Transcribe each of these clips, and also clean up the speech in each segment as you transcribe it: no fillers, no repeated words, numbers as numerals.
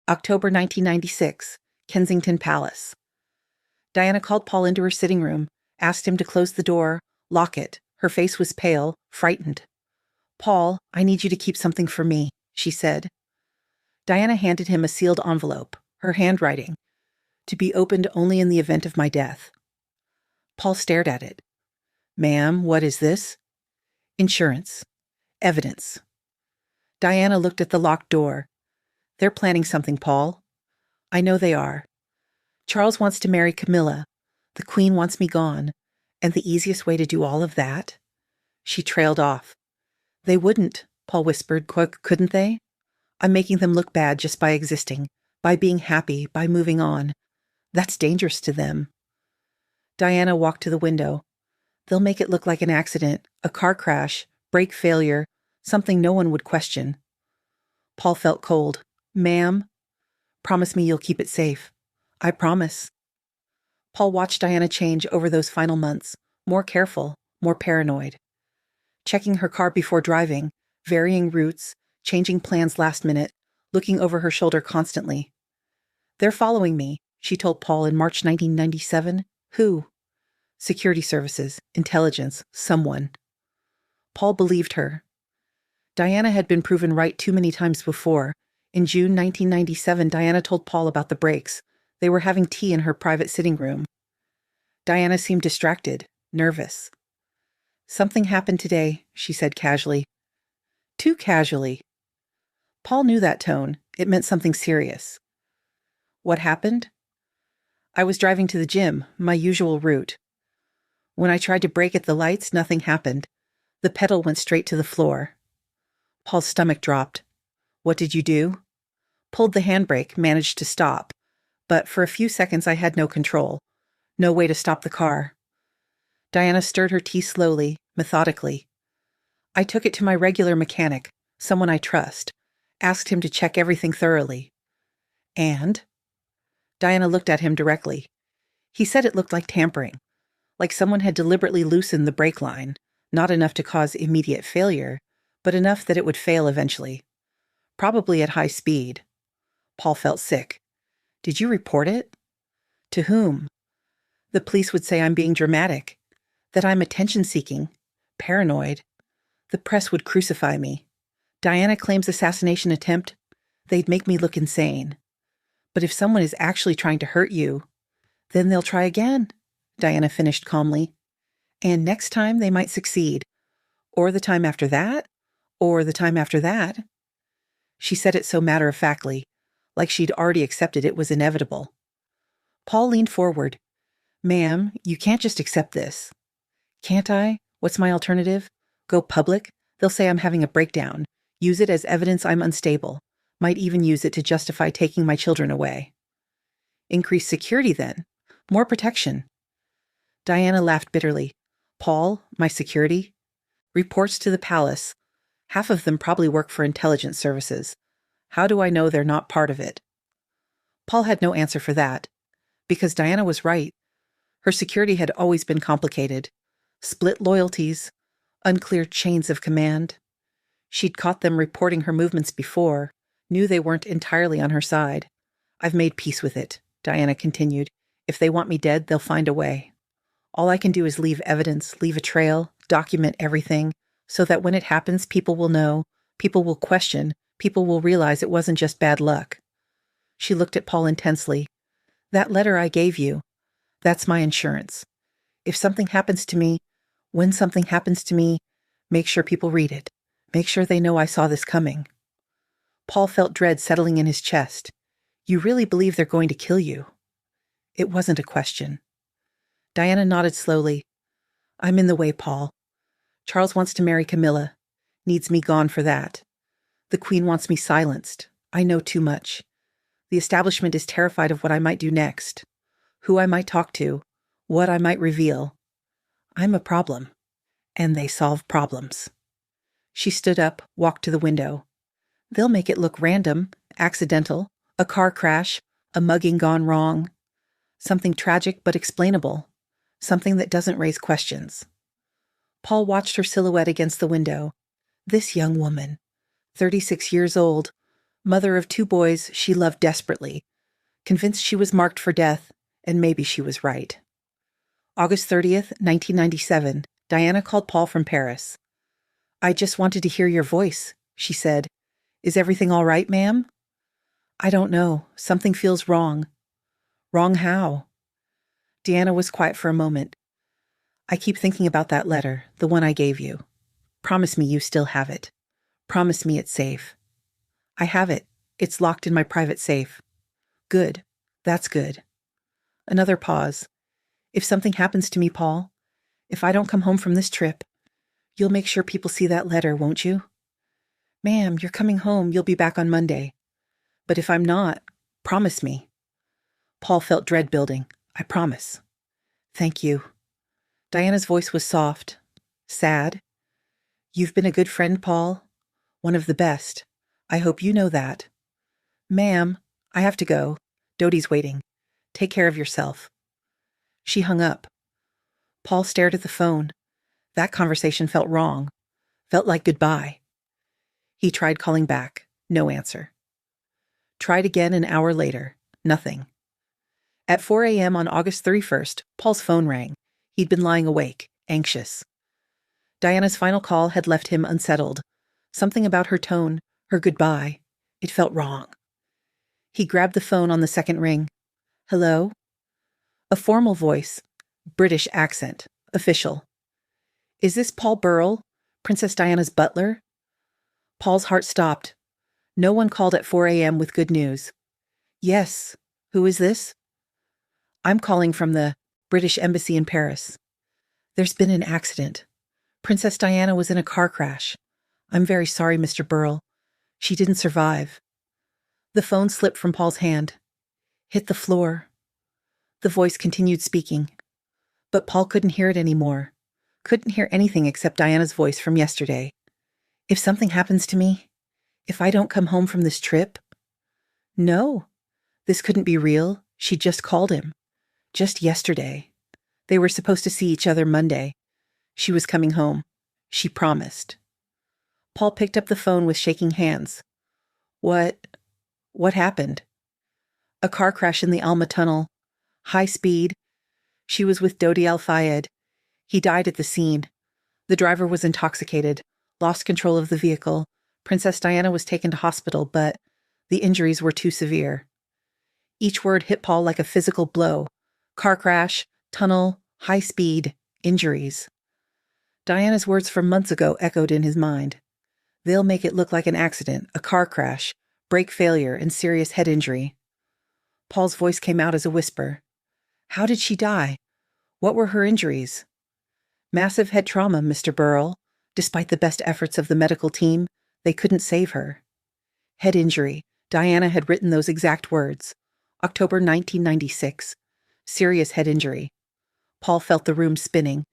October 1996, Kensington Palace. Diana called Paul into her sitting room, asked him to close the door, lock it. Her face was pale, frightened. "Paul, I need you to keep something for me," she said. Diana handed him a sealed envelope, her handwriting, "To be opened only in the event of my death." Paul stared at it. "Ma'am, what is this?" "Insurance. Evidence." Diana looked at the locked door. "They're planning something, Paul." "I know they are. Charles wants to marry Camilla. The Queen wants me gone. And the easiest way to do all of that?" She trailed off. "They wouldn't," Paul whispered. "Couldn't they? I'm making them look bad just by existing, by being happy, by moving on. That's dangerous to them." Diana walked to the window. "They'll make it look like an accident, a car crash, brake failure, something no one would question." Paul felt cold. "Ma'am, promise me you'll keep it safe." "I promise." Paul watched Diana change over those final months, more careful, more paranoid. Checking her car before driving, varying routes, changing plans last minute, looking over her shoulder constantly. "They're following me," she told Paul in March 1997. "Who?" "Security services, intelligence, someone." Paul believed her. Diana had been proven right too many times before. In June 1997, Diana told Paul about the breaks. They were having tea in her private sitting room. Diana seemed distracted, nervous. "Something happened today," she said casually. Too casually. Paul knew that tone. It meant something serious. "What happened?" "I was driving to the gym, my usual route. When I tried to brake at the lights, nothing happened. The pedal went straight to the floor." Paul's stomach dropped. "What did you do?" "Pulled the handbrake, managed to stop. But for a few seconds I had no control. No way to stop the car." Diana stirred her tea slowly, methodically. "I took it to my regular mechanic, someone I trust. Asked him to check everything thoroughly." "And?" Diana looked at him directly. "He said it looked like tampering. Like someone had deliberately loosened the brake line. Not enough to cause immediate failure, but enough that it would fail eventually. Probably at high speed." Paul felt sick. "Did you report it?" "To whom?" "The police would say I'm being dramatic. That I'm attention-seeking. Paranoid. The press would crucify me. Diana claims assassination attempt. They'd make me look insane. But if someone is actually trying to hurt you, then they'll try again," Diana finished calmly. "And next time they might succeed. Or the time after that. Or the time after that." She said it so matter-of-factly, like she'd already accepted it was inevitable. Paul leaned forward. "Ma'am, you can't just accept this." "Can't I? What's my alternative? Go public? They'll say I'm having a breakdown. Use it as evidence I'm unstable. Might even use it to justify taking my children away." "Increase security then. More protection." Diana laughed bitterly. "Paul, my security? Reports to the palace. Half of them probably work for intelligence services. How do I know they're not part of it?" Paul had no answer for that. Because Diana was right. Her security had always been complicated. Split loyalties, unclear chains of command. She'd caught them reporting her movements before, knew they weren't entirely on her side. "I've made peace with it," Diana continued. "If they want me dead, they'll find a way. All I can do is leave evidence, leave a trail, document everything, so that when it happens, people will know, people will question, people will realize it wasn't just bad luck." She looked at Paul intensely. "That letter I gave you, that's my insurance. If something happens to me, when something happens to me, make sure people read it. Make sure they know I saw this coming." Paul felt dread settling in his chest. "You really believe they're going to kill you?" It wasn't a question. Diana nodded slowly. "I'm in the way, Paul. Charles wants to marry Camilla. Needs me gone for that. The Queen wants me silenced. I know too much. The establishment is terrified of what I might do next. Who I might talk to. What I might reveal. I'm a problem. And they solve problems." She stood up, walked to the window. "They'll make it look random, accidental, a car crash, a mugging gone wrong. Something tragic but explainable. Something that doesn't raise questions." Paul watched her silhouette against the window. This young woman, 36 years old, Mother of 2 boys she loved desperately, convinced she was marked for death, and maybe she was right. August 30th, 1997, Diana called Paul from Paris. "I just wanted to hear your voice," she said. "Is everything all right, ma'am?" "I don't know. Something feels wrong." "Wrong how?" Diana was quiet for a moment. "I keep thinking about that letter, the one I gave you. Promise me you still have it. Promise me it's safe." "I have it. It's locked in my private safe." "Good. That's good." Another pause. "If something happens to me, Paul, if I don't come home from this trip, you'll make sure people see that letter, won't you?" "Ma'am, you're coming home. You'll be back on Monday." "But if I'm not, promise me." Paul felt dread building. "I promise." "Thank you." Diana's voice was soft, sad. "You've been a good friend, Paul. One of the best. I hope you know that." "Ma'am, I have to go. Dodie's waiting. Take care of yourself." She hung up. Paul stared at the phone. That conversation felt wrong. Felt like goodbye. He tried calling back. No answer. Tried again an hour later. Nothing. At 4 a.m. on August 31st, Paul's phone rang. He'd been lying awake, anxious. Diana's final call had left him unsettled. Something about her tone, her goodbye. It felt wrong. He grabbed the phone on the second ring. "Hello?" A formal voice, British accent, official. "Is this Paul Burrell, Princess Diana's butler?" Paul's heart stopped. No one called at 4 a.m. with good news. "Yes. Who is this?" "I'm calling from the British Embassy in Paris. There's been an accident. Princess Diana was in a car crash. I'm very sorry, Mr. Burrell. She didn't survive." The phone slipped from Paul's hand. Hit the floor. The voice continued speaking. But Paul couldn't hear it anymore. Couldn't hear anything except Diana's voice from yesterday. "If something happens to me, if I don't come home from this trip." No, this couldn't be real. She just called him. Just yesterday. They were supposed to see each other Monday. She was coming home. She promised. Paul picked up the phone with shaking hands. What happened?" "A car crash in the Alma Tunnel. High speed. She was with Dodi Al-Fayed. He died at the scene. The driver was intoxicated, lost control of the vehicle. Princess Diana was taken to hospital, but the injuries were too severe." Each word hit Paul like a physical blow. Car crash, tunnel, high speed, injuries. Diana's words from months ago echoed in his mind. They'll make it look like an accident, a car crash, brake failure, and serious head injury. Paul's voice came out as a whisper. "How did she die? What were her injuries?" "Massive head trauma, Mr. Burrell. Despite the best efforts of the medical team, they couldn't save her." Head injury. Diana had written those exact words. October 1996. Serious head injury. Paul felt the room spinning.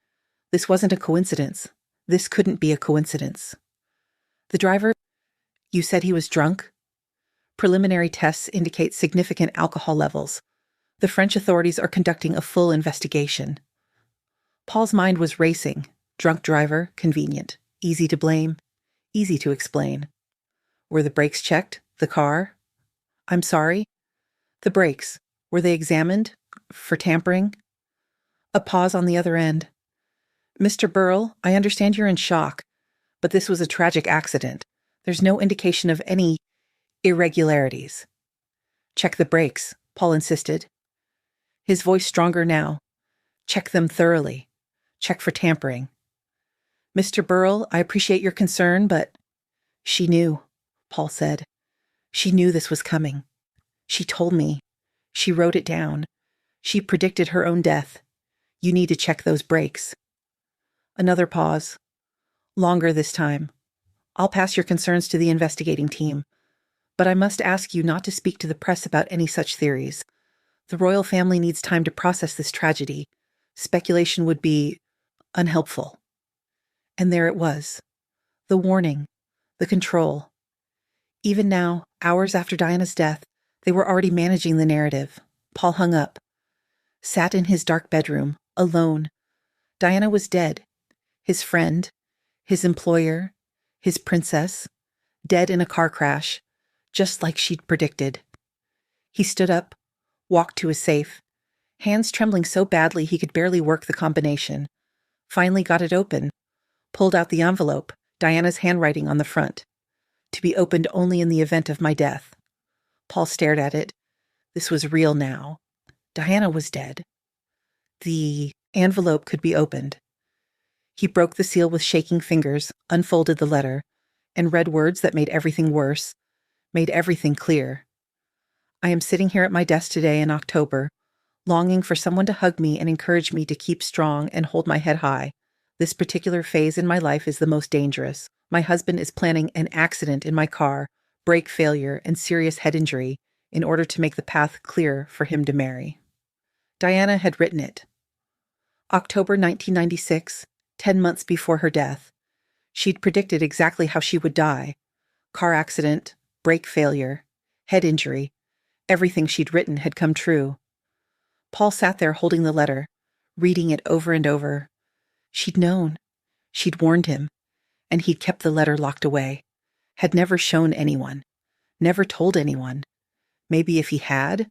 This wasn't a coincidence. This couldn't be a coincidence. "The driver, you said he was drunk?" "Preliminary tests indicate significant alcohol levels. The French authorities are conducting a full investigation." Paul's mind was racing. Drunk driver, convenient. Easy to blame. Easy to explain. Were the brakes checked? The car? "I'm sorry?" "The brakes. Were they examined? For tampering?" A pause on the other end. "Mr. Burrell, I understand you're in shock, but this was a tragic accident. There's no indication of any irregularities." "Check the brakes," Paul insisted. His voice stronger now. "Check them thoroughly. Check for tampering." "Mr. Burrell, I appreciate your concern, but—" "She knew," Paul said. "She knew this was coming. She told me. She wrote it down. She predicted her own death. You need to check those brakes." Another pause. Longer this time. "I'll pass your concerns to the investigating team, but I must ask you not to speak to the press about any such theories. The royal family needs time to process this tragedy. Speculation would be unhelpful." And there it was. The warning. The control. Even now, hours after Diana's death, they were already managing the narrative. Paul hung up. Sat in his dark bedroom, alone. Diana was dead. His friend, his employer, his princess, dead in a car crash, just like she'd predicted. He stood up, walked to his safe, hands trembling so badly he could barely work the combination. Finally got it open, pulled out the envelope, Diana's handwriting on the front. To be opened only in the event of my death. Paul stared at it. This was real now. Diana was dead. The envelope could be opened. He broke the seal with shaking fingers, unfolded the letter, and read words that made everything worse, made everything clear. I am sitting here at my desk today in October, longing for someone to hug me and encourage me to keep strong and hold my head high. This particular phase in my life is the most dangerous. My husband is planning an accident in my car, brake failure, and serious head injury in order to make the path clear for him to marry. Diana had written it. October 1996, 10 months before her death. She'd predicted exactly how she would die. Car accident, brake failure, head injury. Everything she'd written had come true. Paul sat there holding the letter, reading it over and over. She'd known. She'd warned him. And he'd kept the letter locked away. Had never shown anyone. Never told anyone. Maybe if he had,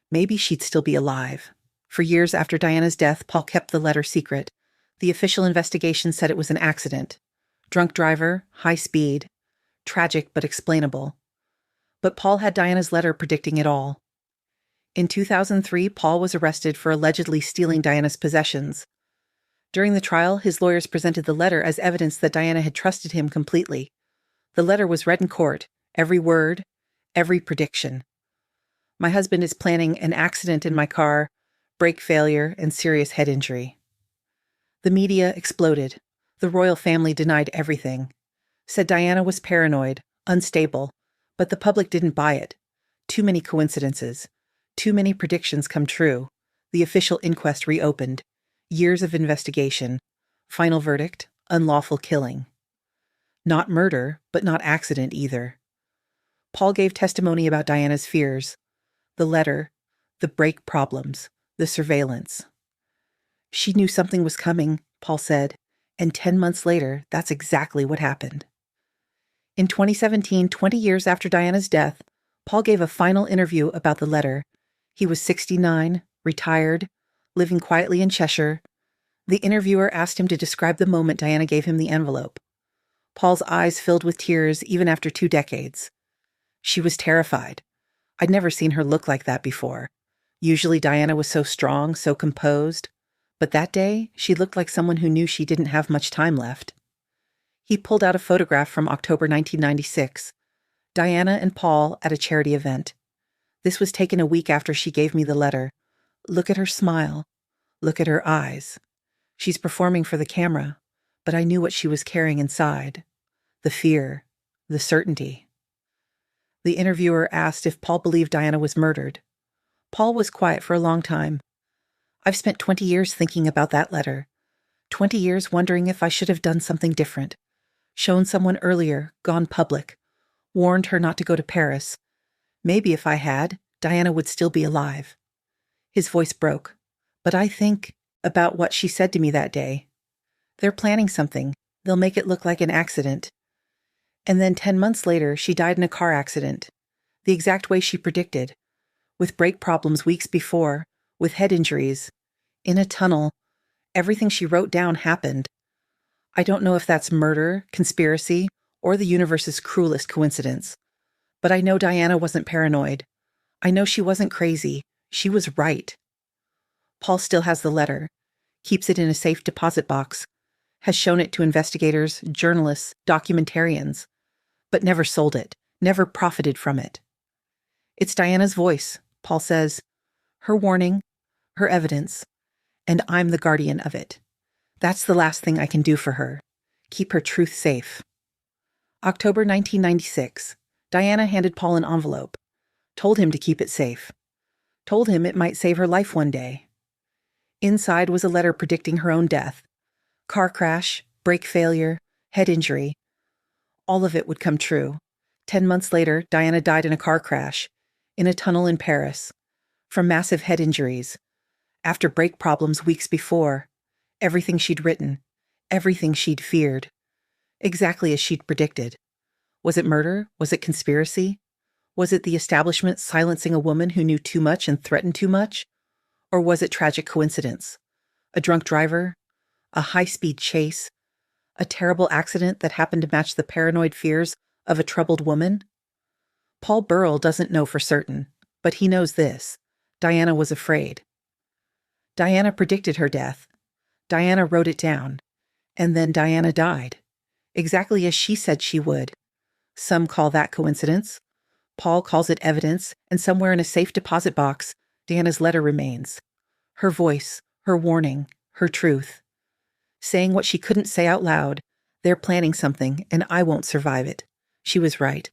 maybe she'd still be alive. For years after Diana's death, Paul kept the letter secret. The official investigation said it was an accident. Drunk driver, high speed. Tragic but explainable. But Paul had Diana's letter predicting it all. In 2003, Paul was arrested for allegedly stealing Diana's possessions. During the trial, his lawyers presented the letter as evidence that Diana had trusted him completely. The letter was read in court, every word, every prediction. My husband is planning an accident in my car, brake failure, and serious head injury. The media exploded. The royal family denied everything. Said Diana was paranoid, unstable, but the public didn't buy it. Too many coincidences. Too many predictions come true. The official inquest reopened. Years of investigation. Final verdict, unlawful killing. Not murder, but not accident either. Paul gave testimony about Diana's fears. The letter, the brake problems, the surveillance. She knew something was coming, Paul said, and 10 months later, that's exactly what happened. In 2017, 20 years after Diana's death, Paul gave a final interview about the letter. He was 69, retired, living quietly in Cheshire. The interviewer asked him to describe the moment Diana gave him the envelope. Paul's eyes filled with tears even after 2 decades. She was terrified. I'd never seen her look like that before. Usually Diana was so strong, so composed. But that day, she looked like someone who knew she didn't have much time left. He pulled out a photograph from October 1996. Diana and Paul at a charity event. This was taken a week after she gave me the letter. Look at her smile. Look at her eyes. She's performing for the camera, but I knew what she was carrying inside. The fear, the certainty. The interviewer asked if Paul believed Diana was murdered. Paul was quiet for a long time. I've spent 20 years thinking about that letter. 20 years wondering if I should have done something different. Shown someone earlier, gone public. Warned her not to go to Paris. Maybe if I had, Diana would still be alive. His voice broke. But I think about what she said to me that day. They're planning something. They'll make it look like an accident. And then 10 months later, she died in a car accident. The exact way she predicted. With brake problems weeks before, with head injuries. In a tunnel. Everything she wrote down happened. I don't know if that's murder, conspiracy, or the universe's cruelest coincidence. But I know Diana wasn't paranoid. I know she wasn't crazy. She was right. Paul still has the letter. Keeps it in a safe deposit box. Has shown it to investigators, journalists, documentarians. But never sold it. Never profited from it. It's Diana's voice, Paul says. Her warning. Her evidence. And I'm the guardian of it. That's the last thing I can do for her. Keep her truth safe. October 1996. Diana handed Paul an envelope. Told him to keep it safe. Told him it might save her life one day. Inside was a letter predicting her own death. Car crash, brake failure, head injury. All of it would come true. 10 months later, Diana died in a car crash. In a tunnel in Paris. From massive head injuries. After brake problems weeks before. Everything she'd written. Everything she'd feared. Exactly as she'd predicted. Was it murder? Was it conspiracy? Was it the establishment silencing a woman who knew too much and threatened too much? Or was it tragic coincidence? A drunk driver? A high-speed chase? A terrible accident that happened to match the paranoid fears of a troubled woman? Paul Burrell doesn't know for certain, but he knows this. Diana was afraid. Diana predicted her death. Diana wrote it down. And then Diana died. Exactly as she said she would. Some call that coincidence. Paul calls it evidence, and somewhere in a safe deposit box, Diana's letter remains. Her voice, her warning, her truth. Saying what she couldn't say out loud. They're planning something, and I won't survive it. She was right.